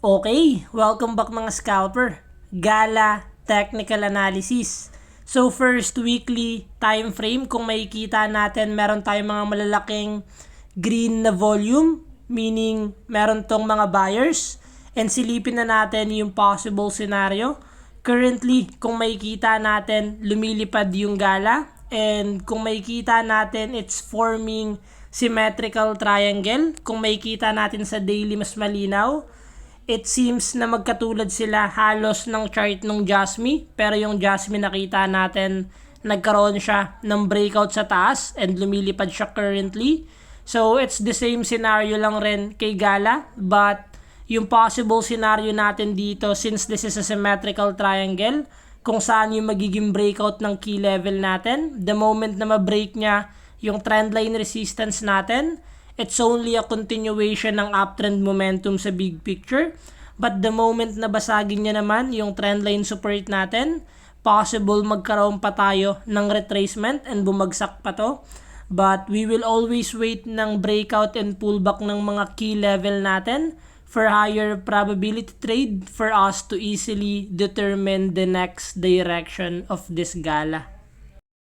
Okay, welcome back mga scalper. Gala Technical Analysis. So first weekly time frame, kung makikita natin, meron tayong mga malalaking green na volume, meaning meron tong mga buyers, and silipin na natin yung possible scenario. Currently, kung makikita natin, lumilipad yung gala, and kung makikita natin, it's forming symmetrical triangle. Kung makikita natin sa daily mas malinaw, it seems na magkatulad sila halos ng chart ng Jasmy, pero yung Jasmy nakita natin nagkaroon siya ng breakout sa taas and lumilipad siya currently. So it's the same scenario lang rin kay Gala, but yung possible scenario natin dito, since this is a symmetrical triangle, kung saan yung magiging breakout ng key level natin, the moment na ma-break niya yung trendline resistance natin, it's only a continuation ng uptrend momentum sa big picture. But the moment na basagin niya naman yung trendline support natin, possible magkaroon pa tayo ng retracement and bumagsak pa to. But we will always wait ng breakout and pullback ng mga key level natin for higher probability trade for us to easily determine the next direction of this gala.